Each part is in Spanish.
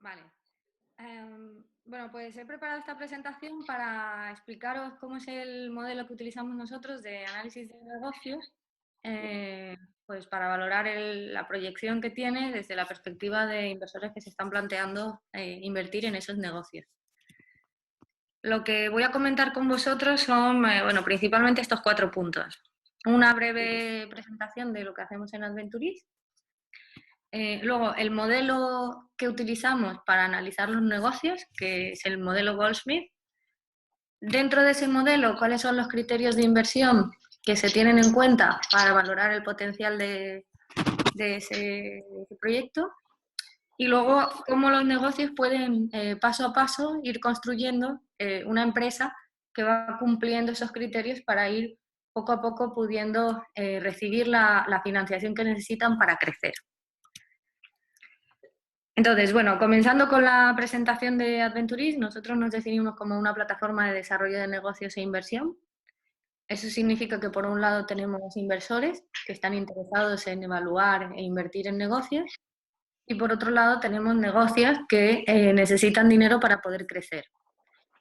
Vale. Bueno, pues he preparado esta presentación para explicaros cómo es el modelo que utilizamos nosotros de análisis de negocios, pues para valorar la proyección que tiene desde la perspectiva de inversores que se están planteando invertir en esos negocios. Lo que voy a comentar con vosotros son, bueno, principalmente estos 4 puntos. Una breve presentación de lo que hacemos en Adventuris. Luego, el modelo que utilizamos para analizar los negocios, que es el modelo Goldsmith. Dentro de ese modelo, ¿cuáles son los criterios de inversión que se tienen en cuenta para valorar el potencial de ese proyecto? Y luego, cómo los negocios pueden, paso a paso, ir construyendo una empresa que va cumpliendo esos criterios para ir poco a poco pudiendo recibir la financiación que necesitan para crecer. Entonces, bueno, comenzando con la presentación de Adventuris, nosotros nos definimos como una plataforma de desarrollo de negocios e inversión. Eso significa que, por un lado, tenemos inversores que están interesados en evaluar e invertir en negocios, y por otro lado tenemos negocios que necesitan dinero para poder crecer.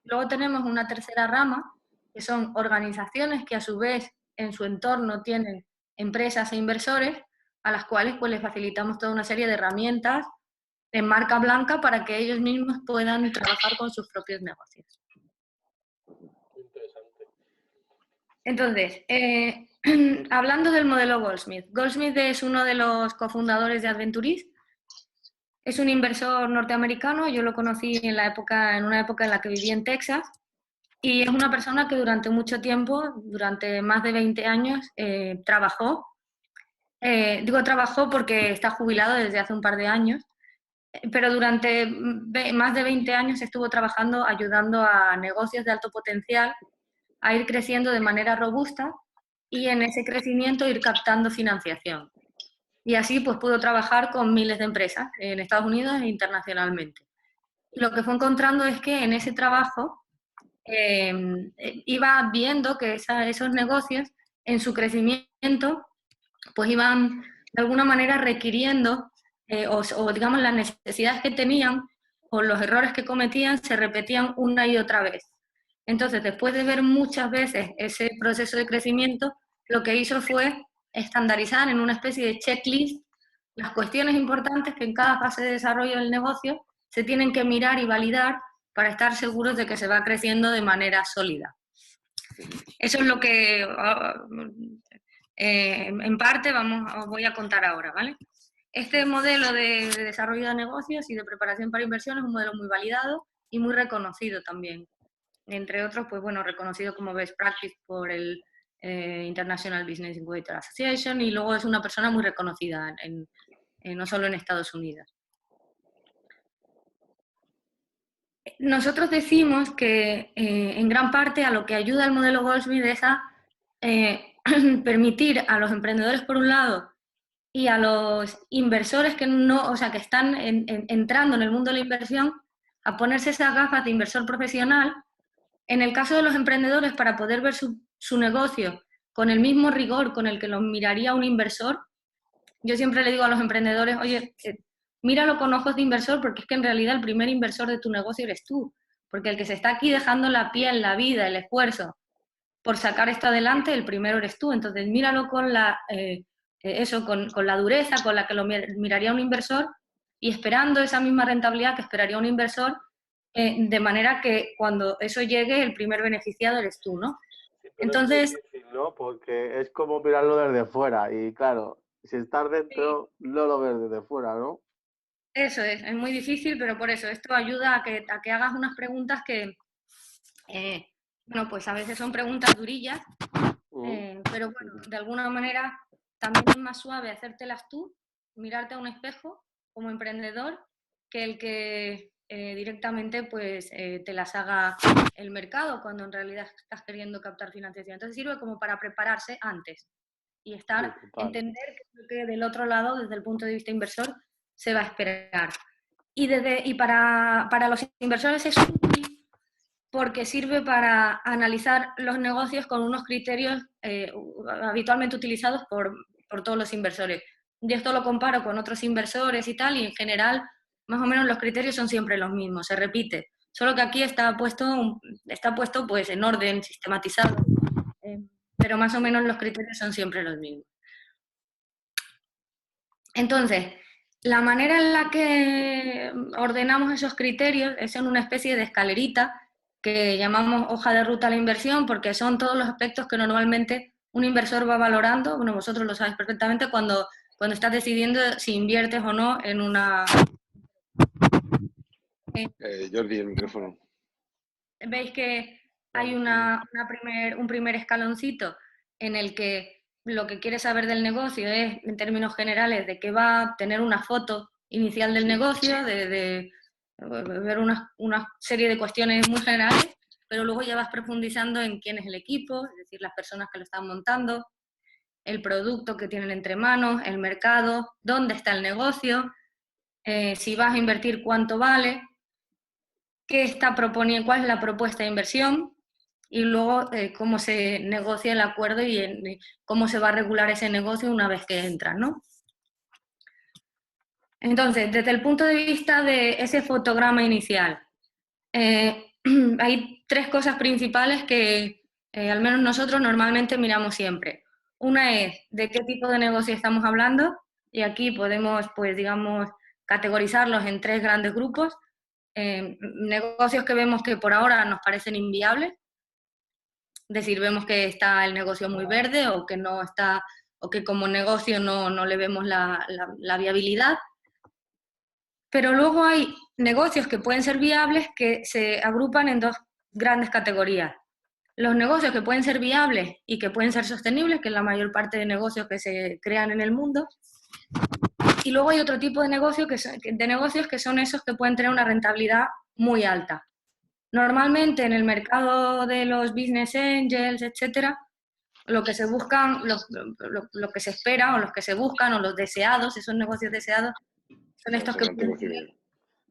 Luego tenemos una tercera rama, que son organizaciones que a su vez en su entorno tienen empresas e inversores a las cuales pues les facilitamos toda una serie de herramientas en marca blanca para que ellos mismos puedan trabajar con sus propios negocios. Interesante. Entonces, hablando del modelo Goldsmith. Goldsmith es uno de los cofundadores de Adventuris. Es un inversor norteamericano, yo lo conocí en una época en la que viví en Texas, y es una persona que durante mucho tiempo, durante más de 20 años, trabajó. Digo trabajó porque está jubilado desde hace un par de años, pero durante más de 20 años estuvo trabajando ayudando a negocios de alto potencial a ir creciendo de manera robusta y en ese crecimiento ir captando financiación. Y así pues pudo trabajar con miles de empresas en Estados Unidos e internacionalmente. Lo que fue encontrando es que en ese trabajo iba viendo que esos negocios en su crecimiento pues iban de alguna manera requiriendo o digamos las necesidades que tenían o los errores que cometían se repetían una y otra vez. Entonces, después de ver muchas veces ese proceso de crecimiento, lo que hizo fue estandarizar en una especie de checklist las cuestiones importantes que en cada fase de desarrollo del negocio se tienen que mirar y validar para estar seguros de que se va creciendo de manera sólida. Eso es lo que en parte os voy a contar ahora, ¿vale? Este modelo de desarrollo de negocios y de preparación para inversión es un modelo muy validado y muy reconocido también. Entre otros, pues bueno, reconocido como best practice por el International Business Incubator Association, y luego es una persona muy reconocida no solo en Estados Unidos. Nosotros decimos que en gran parte a lo que ayuda el modelo Goldsmith es a permitir a los emprendedores por un lado y a los inversores que no, o sea, que están entrando en el mundo de la inversión a ponerse esas gafas de inversor profesional. En el caso de los emprendedores, para poder ver su negocio con el mismo rigor con el que lo miraría un inversor, yo siempre le digo a los emprendedores, oye, míralo con ojos de inversor, porque es que en realidad el primer inversor de tu negocio eres tú, porque el que se está aquí dejando la piel, la vida, el esfuerzo por sacar esto adelante, el primero eres tú. Entonces míralo con con la dureza con la que lo miraría un inversor y esperando esa misma rentabilidad que esperaría un inversor, de manera que cuando eso llegue, el primer beneficiado eres tú, ¿no? Sí, pero Entonces, es difícil, ¿no? Porque es como mirarlo desde fuera y claro, si estás dentro no lo ves desde fuera, ¿no? eso es muy difícil, pero por eso esto ayuda a que hagas unas preguntas que, bueno, pues a veces son preguntas durillas, pero bueno, de alguna manera también es más suave hacértelas tú, mirarte a un espejo como emprendedor, que el que directamente pues te las haga el mercado cuando en realidad estás queriendo captar financiación. Entonces sirve como para prepararse antes y entender qué es lo que del otro lado, desde el punto de vista inversor, se va a esperar. Y para los inversores es útil porque sirve para analizar los negocios con unos criterios habitualmente utilizados por todos los inversores. Yo esto lo comparo con otros inversores y tal, y en general más o menos los criterios son siempre los mismos, se repite. Solo que aquí está puesto pues en orden, sistematizado, pero más o menos los criterios son siempre los mismos. Entonces, la manera en la que ordenamos esos criterios es en una especie de escalerita que llamamos hoja de ruta a la inversión, porque son todos los aspectos que normalmente un inversor va valorando. Bueno, vosotros lo sabéis perfectamente cuando estás decidiendo si inviertes o no en una... Jordi, el micrófono. Veis que hay un primer escaloncito en el que lo que quieres saber del negocio es, en términos generales, de qué va a tener una foto inicial del negocio, de ver una serie de cuestiones muy generales, pero luego ya vas profundizando en quién es el equipo, es decir, las personas que lo están montando, el producto que tienen entre manos, el mercado, dónde está el negocio, si vas a invertir, cuánto vale, qué está proponiendo, cuál es la propuesta de inversión y luego cómo se negocia el acuerdo y cómo se va a regular ese negocio una vez que entra, ¿no? Entonces, desde el punto de vista de ese fotograma inicial, hay tres cosas principales que al menos nosotros normalmente miramos siempre. Una es de qué tipo de negocio estamos hablando y aquí podemos, pues digamos, categorizarlos en tres grandes grupos. Negocios que vemos que por ahora nos parecen inviables, es decir, vemos que está el negocio muy verde o que no está, o que como negocio no le vemos la viabilidad. Pero luego hay negocios que pueden ser viables que se agrupan en dos grandes categorías. Los negocios que pueden ser viables y que pueden ser sostenibles, que es la mayor parte de negocios que se crean en el mundo. Y luego hay otro tipo de negocios que son esos que pueden tener una rentabilidad muy alta. Normalmente en el mercado de los business angels, etcétera, lo que se buscan, lo que se espera o los que se buscan o los deseados, esos negocios deseados, son estos que pueden tener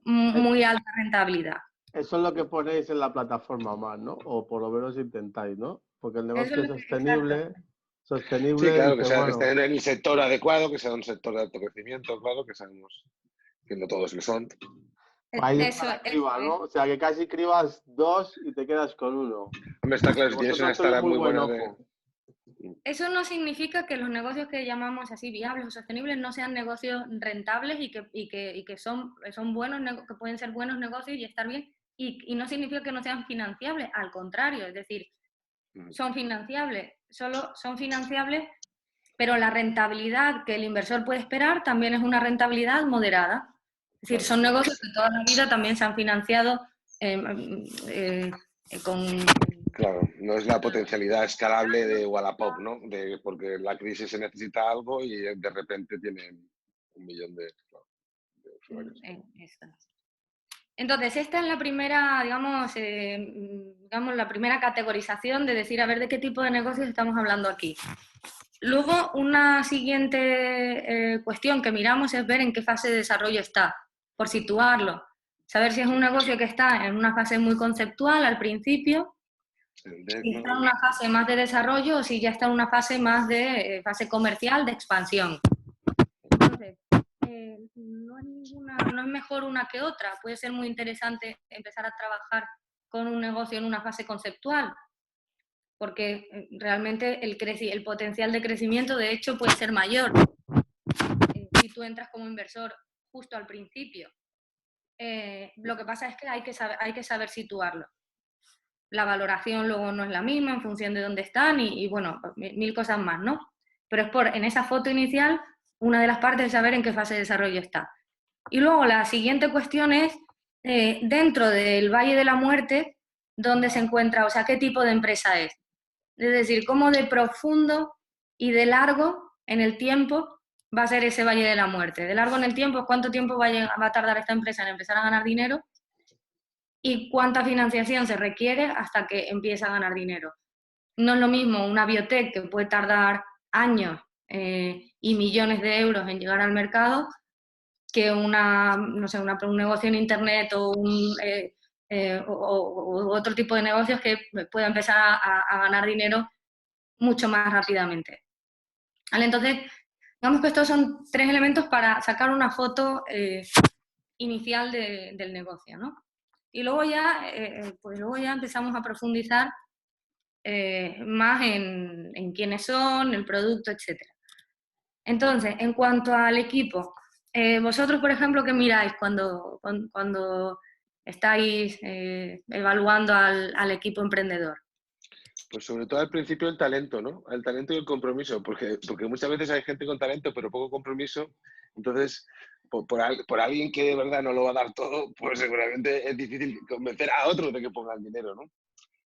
muy alta rentabilidad. Eso es lo que ponéis en la plataforma más, ¿no? O por lo menos intentáis, ¿no? Porque el negocio sostenible... Sí, claro, que esté en el sector adecuado, que sea un sector de alto crecimiento, claro, que sabemos que no todos lo son. Ahí está la criba, ¿no? O sea, que casi cribas dos y te quedas con uno. Hombre, está claro, si tienes una startup muy buena Eso no significa que los negocios que llamamos así viables o sostenibles no sean negocios rentables y que son buenos, que pueden ser buenos negocios y estar bien, y no significa que no sean financiables, al contrario, es decir, son financiables, solo son financiables, pero la rentabilidad que el inversor puede esperar también es una rentabilidad moderada. Es decir, son negocios que toda la vida también se han financiado con... Claro, no es la potencialidad escalable de Wallapop, ¿no? Porque la crisis se necesita algo y de repente tienen 1 millón de usuarios. Entonces, esta es la primera, digamos, la primera categorización de decir, a ver, de qué tipo de negocios estamos hablando aquí. Luego, una siguiente cuestión que miramos es ver en qué fase de desarrollo está, por situarlo. Saber si es un negocio que está en una fase muy conceptual al principio, si está en una fase más de desarrollo o si ya está en una fase más de fase comercial, de expansión. Entonces, no es mejor una que otra. Puede ser muy interesante empezar a trabajar con un negocio en una fase conceptual, porque realmente el potencial de crecimiento, de hecho, puede ser mayor si tú entras como inversor justo al principio. Lo que pasa es que hay que saber situarlo. La valoración luego no es la misma en función de dónde están y bueno, mil cosas más, ¿no? Pero es en esa foto inicial, una de las partes es saber en qué fase de desarrollo está. Y luego la siguiente cuestión es, dentro del Valle de la Muerte, ¿dónde se encuentra? O sea, ¿qué tipo de empresa es? Es decir, cómo de profundo y de largo en el tiempo va a ser ese Valle de la Muerte. De largo en el tiempo, ¿cuánto tiempo va a tardar esta empresa en empezar a ganar dinero? ¿Y cuánta financiación se requiere hasta que empieza a ganar dinero? No es lo mismo una biotech que puede tardar años y millones de euros en llegar al mercado que un negocio en internet o otro tipo de negocios que pueda empezar a ganar dinero mucho más rápidamente. ¿Vale? Entonces, digamos que estos son tres elementos para sacar una foto inicial del negocio, ¿no? Y luego ya, pues luego ya empezamos a profundizar más en quiénes son, el producto, etc. Entonces, en cuanto al equipo, vosotros, por ejemplo, ¿qué miráis cuando estáis evaluando al equipo emprendedor? Pues sobre todo al principio el talento, ¿no? El talento y el compromiso, porque muchas veces hay gente con talento pero poco compromiso, entonces por alguien que de verdad no lo va a dar todo, pues seguramente es difícil convencer a otros de que pongan dinero, ¿no?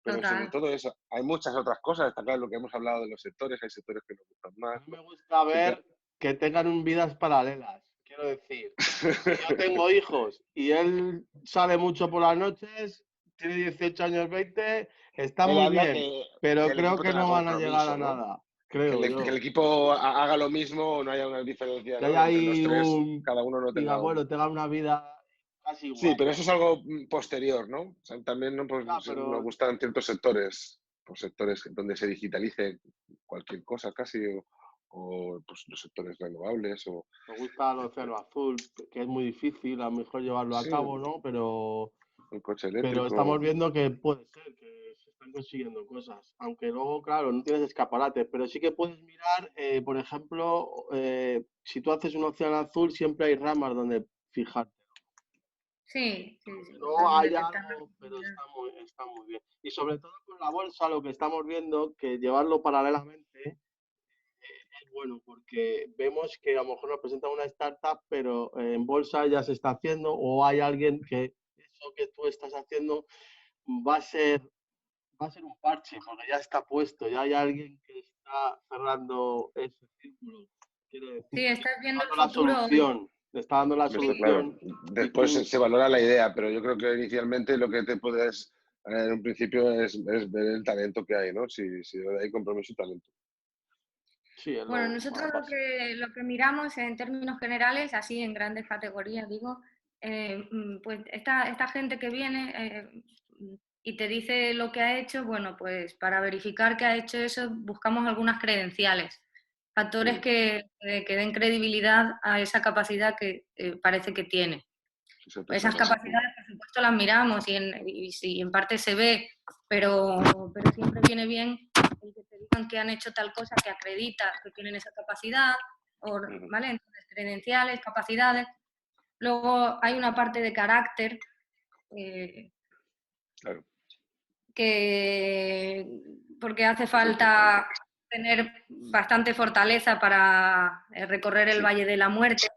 Pero Total. sobre todo eso, hay muchas otras cosas, está claro lo que hemos hablado de los sectores, hay sectores que nos gustan A más. mí me gusta ver que tengan vidas paralelas. Quiero decir, yo tengo hijos y él sale mucho por las noches, tiene 18 años, 20, está muy bien, pero que el creo equipo que tenga no van a llegar compromiso, a ¿no? nada, Que creo que yo. el equipo haga lo mismo o no haya una diferencia, Que ¿no? haya Entre los ahí tres, cada uno no diga, tenga un... bueno, tenga una vida casi Sí, igual, pero ¿no? eso es algo posterior, ¿no? O sea, también ¿no? Pues, Ah, pero nos gustan ciertos sectores, pues sectores donde se digitalice cualquier cosa casi, o pues, los sectores renovables, o... me gusta el océano azul, que es muy difícil a lo mejor llevarlo a Sí, cabo, ¿no? el coche Pero estamos eléctrico. viendo que puede ser, que se están consiguiendo cosas. Aunque luego, claro, no tienes escaparate, pero sí que puedes mirar, por ejemplo, si tú haces un océano azul, siempre hay ramas donde fijarte. Sí, sí, Aunque sí, no van haya detectando. algo, pero está muy bien. Y sobre todo con la bolsa, lo que estamos viendo, que llevarlo paralelamente es bueno, porque vemos que a lo mejor nos presenta una startup, pero en bolsa ya se está haciendo, o hay alguien que eso que tú estás haciendo va a ser un parche, porque ya está puesto, ya hay alguien que está cerrando ese círculo. Quiero decir, Sí, estás está viendo dando el la futuro hoy. solución, le está dando la Está claro. solución y Después tú, se valora la idea, pero yo creo que inicialmente lo que te puedes, en un principio, es ver el talento que hay, ¿no? Si hay compromiso y talento. sí, es Bueno, lo nosotros más básico. lo que miramos en términos generales, así en grandes categorías, digo, pues esta gente que viene y te dice lo que ha hecho, bueno, pues para verificar que ha hecho eso buscamos algunas credenciales, factores que den credibilidad a esa capacidad que parece que tiene. Esas capacidades, por supuesto, las miramos y en parte se ve, pero siempre viene bien el que te digan que han hecho tal cosa que acredita que tienen esa capacidad, ¿vale? Entonces, credenciales, capacidades. Luego hay una parte de carácter Claro. porque hace falta tener bastante fortaleza para recorrer el Valle de la Muerte.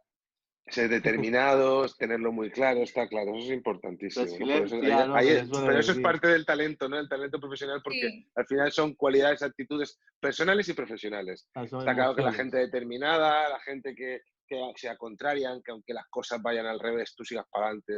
Ser determinados, tenerlo muy claro, está claro, eso es importantísimo, ¿no? Por eso, Resiliencia, ¿no? Que se suele pero eso es decir. parte del talento, ¿no? El talento profesional, porque Sí. al final son cualidades, actitudes personales y profesionales. Son Está claro que la emociones. gente determinada, la gente que sea contraria, que aunque las cosas vayan al revés, tú sigas para adelante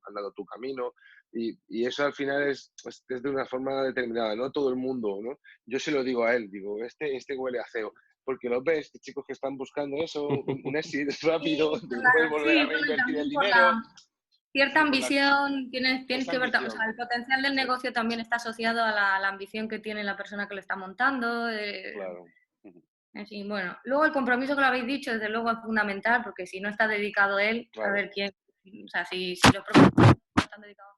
andando tu camino. Y eso al final es de una forma determinada, no todo el mundo, ¿no? Yo se lo digo a él, digo, este huele a CEO, porque lo ves, chicos que están buscando eso, un éxito rápido, después volver a reinvertir el También por dinero. cierta Sí, ambición, tienes esa que ver, o sea, ambición. el potencial del negocio también está asociado a la ambición que tiene la persona que lo está montando. Claro. En fin, bueno, luego el compromiso que lo habéis dicho, desde luego es fundamental, porque si no está dedicado él, Claro. a ver quién, o sea, si los profesionales no están dedicados.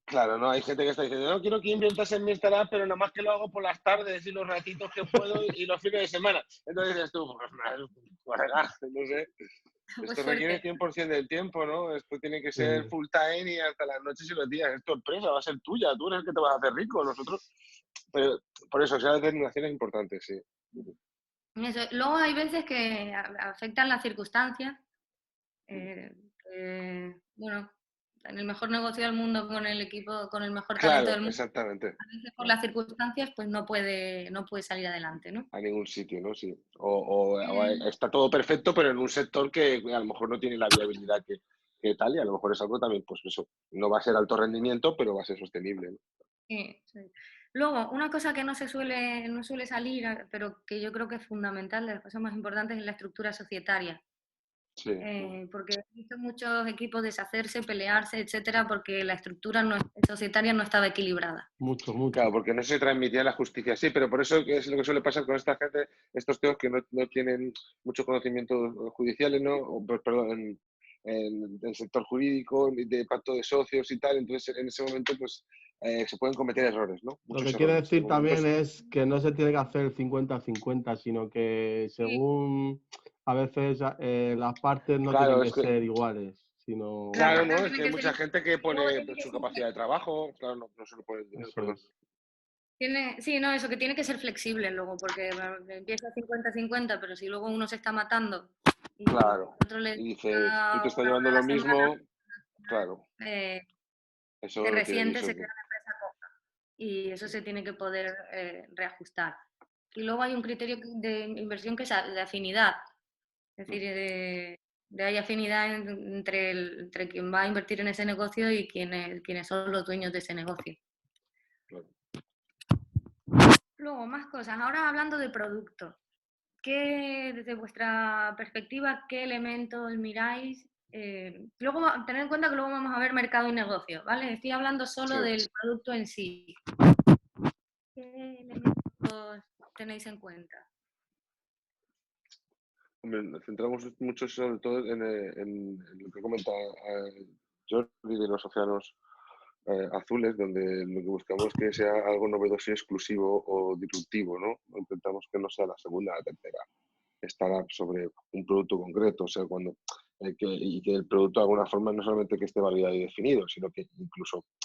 Claro, ¿no? Hay gente que está diciendo, no quiero que inviertas en mi startup, pero nada más que lo hago por las tardes y los ratitos que puedo y los fines de semana. Entonces dices tú, pues no sé. Pues Esto suerte. requiere 100% del tiempo, ¿no? Esto tiene que ser full time y hasta las noches y los días. Es tu empresa, va a ser tuya, tú eres el que te vas a hacer rico, nosotros. Pero por eso, esa determinación es importante, sí. Eso. Luego hay veces que afectan las circunstancias. Bueno, en el mejor negocio del mundo, con el equipo, con el mejor talento del mundo, exactamente. a veces por las circunstancias pues no puede salir adelante, ¿no? A ningún sitio, ¿no? Sí. O está todo perfecto, pero en un sector que a lo mejor no tiene la viabilidad que tal, y a lo mejor es algo también, pues eso, no va a ser alto rendimiento, pero va a ser sostenible, ¿no? Sí. Luego, una cosa que no suele salir, pero que yo creo que es fundamental, de las cosas más importantes, es la estructura societaria. Sí. Porque he visto muchos equipos deshacerse, pelearse, etcétera, porque la estructura societaria no estaba equilibrada. Mucho. Claro, porque no se transmitía la justicia. Sí, pero por eso es lo que suele pasar con esta gente, estos tíos que no tienen mucho conocimiento judicial, ¿no? Perdón, en el sector jurídico, de pacto de socios y tal, entonces en ese momento pues se pueden cometer errores, ¿no? Lo Muchos que quiere errores. En decir también momentos, es que no se tiene que hacer 50-50, sino que Sí, según a veces las partes no tienen claro, que es que, ser iguales, la claro, sino parte ¿no? Es tiene que hay que ser mucha igual gente que y luego pone tiene que su ser capacidad de trabajo, claro, no, no solo pone el dinero, eso perdón. es. Sí, no, eso que tiene que ser flexible luego, porque empieza 50-50, pero si luego uno se está matando y Claro. al otro le Y dices, tú da te estás una hora llevando a lo la semana, mismo, claro, eh, se eso no tiene ni resiente, se queda sentido. la empresa coja y eso se tiene que poder reajustar. Y luego hay un criterio de inversión que es de afinidad, es decir, de hay afinidad entre quien va a invertir en ese negocio y quienes son los dueños de ese negocio. Claro. Luego, más cosas. Ahora hablando de producto. Desde vuestra perspectiva, qué elementos miráis? Luego, tener en cuenta que luego vamos a ver mercado y negocio, ¿vale? Estoy hablando Sí. solo del producto en sí. ¿Qué elementos tenéis en cuenta? Hombre, nos centramos mucho sobre todo en lo que comenta Jordi de los océanos azules, donde lo que buscamos es que sea algo novedoso y exclusivo o disruptivo, ¿no? Intentamos que no sea la segunda o la tercera startup sobre un producto concreto, o sea, y que el producto de alguna forma no solamente que esté validado y definido, sino que incluso